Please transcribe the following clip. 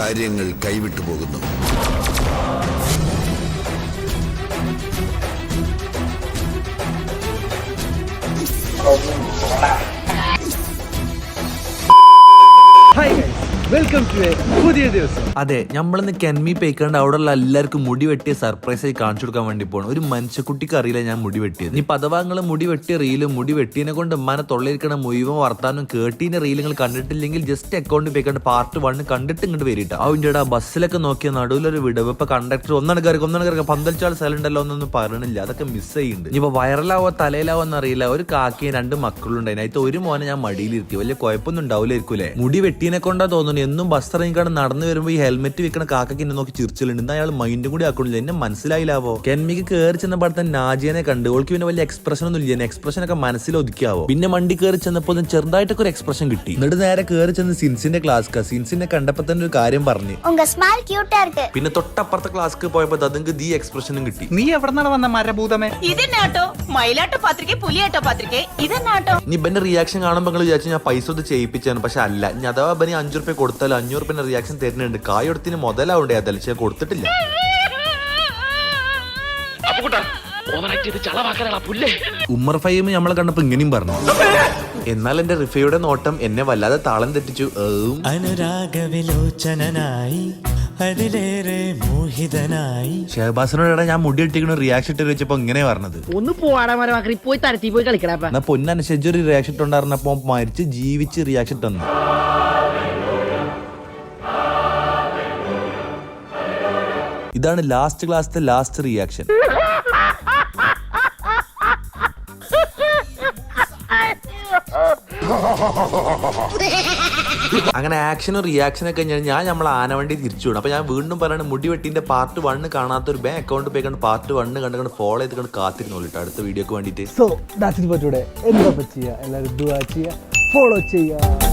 കാര്യങ്ങൾ കൈവിട്ടു പോകുന്നു. പുതിയ ദിവസം. അതെ, നമ്മളിന്ന് കെൻമി പേക്കാണ്ട് അവിടെയുള്ള എല്ലാവർക്കും മുടി വെട്ടിയ സർപ്രൈസ് ആയി കാണിച്ചു കൊടുക്കാൻ വേണ്ടി പോകണം. ഒരു മനുഷ്യക്കുട്ടിക്ക് അറിയില്ല ഞാൻ മുടി വെട്ടിയത്. ഇനി പദവാങ്ങൾ മുടി വെട്ടിയ റീലും മുടി വെട്ടിയതിനെ കൊണ്ട് ഉമ്മാനെ തൊള്ളയിരിക്കണ മുഴുവൻ വർത്താനും കേട്ടീന്റെ റീലുകൾ കണ്ടിട്ടില്ലെങ്കിൽ ജസ്റ്റ് അക്കൗണ്ട് പേക്കാണ്ട് പാർട്ട് 1 കണ്ടിട്ട് ഇങ്ങോട്ട് വരിട്ടാ. അതിൻ്റെ ബസ്സിലൊക്കെ നോക്കിയ നടുവിലൊരു വിടവ്. ഇപ്പൊ കണ്ടക്ടർ ഒന്നാണ് കയറി പന്തൽച്ചാൾ സ്ഥലം ഉണ്ടല്ലോ എന്നൊന്നും പറയണില്ല. അതൊക്കെ മിസ് ചെയ്യുന്നുണ്ട്. ഇനിയിപ്പോ വൈറലാവോ തലയിലാവോ എന്നറിയില്ല. ഒരു കാക്കയും 2 മക്കളുണ്ടായി. അതിന് ഒരു മോനെ ഞാൻ മടിയിലിരുത്തി. വലിയ കുഴപ്പമൊന്നും ഉണ്ടാവില്ലായിരിക്കൂലേ. മുടി വെട്ടീനെ കൊണ്ടാ തോന്നുന്നു എന്നും ബസ് ഇറങ്ങിക്കാണ്ട് നടന്നു വരുമ്പോ ഈ ഹെൽമെറ്റ് വെക്കണ കാക്കയ്ക്ക് എന്നെ നോക്കി ചിരിച്ചിലുണ്ട്. ഇന്ന് അയാൾ മൈൻഡും കൂടി ആക്കണില്ല. എന്നെ മനസ്സിലായില്ലാവോ. കെൻമിക്ക് കയറി ചെന്നപ്പോൾ തന്നെ നാജിയനെ കണ്ട്. ഓൾക്ക് പിന്നെ വലിയ എക്സ്പ്രഷൻ ഒന്നും ഇല്ല. എക്സ്പ്രഷൻ ഒക്കെ മനസ്സിൽ ഒതുക്കിയാവോ. പിന്നെ വണ്ടി കയറി ചെന്നപ്പോൾ ചെറുതായിട്ടൊക്കെ ഒരു എക്സ്പ്രഷൻ കിട്ടി. എന്നിട്ട് നേരെ കയറി ചെന്ന് സിൻസിന്റെ ക്ലാസ്ക്ക്. സിൻസിനെ കണ്ടപ്പോ തന്നെ ഒരു കാര്യം പറഞ്ഞു. പിന്നെ തൊട്ടപ്പുറത്തെ ക്ലാസ്ക്ക് പോയപ്പോ അതിന് ദീ എക്സ്പ്രഷനും കിട്ടി. നീ എവിടെന്നാണ് വന്ന മരഭൂതമേ? ഇതെന്നാട്ടോ മയിലാട്ടോ പത്രിക പുലിയാട്ടോ പത്രിക ഇതെന്നാട്ടോ. ഇനി ഇവന്റെ റിയാക്ഷൻ കാണുമ്പോൾ നിങ്ങൾ വിചാരിച്ചു ഞാൻ പൈസ ഒന്ന് ചെയ്യിപ്പിച്ചാണ്. പക്ഷെ അല്ല. ഇനി അഥവാ ഇവന് 5 രൂപ കൊടുത്താലും 500 രൂപ റിയാക്ഷൻ തരുന്നുണ്ട്. കായൊടത്തിന് മുതലാവണ്ടേ അതല്ല. പക്ഷെ കൊടുത്തിട്ടില്ല. ഉമ്മർ ഫൈമ് നമ്മളെ കണ്ടപ്പോ ഇങ്ങനെയും പറഞ്ഞു. എന്നാൽ എന്റെ റിഫയുടെ നോട്ടം എന്നെ വല്ലാതെ താളം തെറ്റിച്ചു. അനുരാഗവിലോചനായി അതിലേറെ മോഹിതനായി. ഷഹബാസിനോട് ഞാൻ മുടി ഇട്ടിക്കണ റിയാക്ഷൻ ഇട്ട് വെച്ചപ്പോ ഇങ്ങനെ പറഞ്ഞത്. ഒന്ന് പോവാടാ മരമാക്കി പോയി തരത്തി പോയി കളിക്കടാ. എന്നാ പൊന്നനുസരിച്ച് ഒരു റിയാക്ഷൻ ഇട്ടുണ്ടായിരുന്നപ്പോ മരിച്ച് ജീവിച്ച് റിയാക്ഷൻ തന്നു. ഇതാണ് ലാസ്റ്റ് ക്ലാസ്സിലെ ലാസ്റ്റ് റിയാക്ഷൻ. അങ്ങനെ ആക്ഷനും റിയാക്ഷനും ഒക്കെ കഴിഞ്ഞാൽ ഞാൻ നമ്മളെ ആനവണ്ടി തിരിച്ചു വിടും. അപ്പൊ ഞാൻ വീണ്ടും പറയണ മുടി വെട്ടിന്റെ പാർട്ട് 1 കാണാത്തൊരു ബാങ്ക് അക്കൗണ്ട് പേ കണ്ട് പാർട്ട് 1 കണ്ട് ഫോളോ ചെയ്ത് കാത്തിരുന്നോളൂ അടുത്ത വീഡിയോക്ക് വേണ്ടിട്ട്. So that's it for today. എന്താ ചെയ്യാ, എല്ലാവരും ദുആ ചെയ്യുക, ഫോളോ ചെയ്യുക.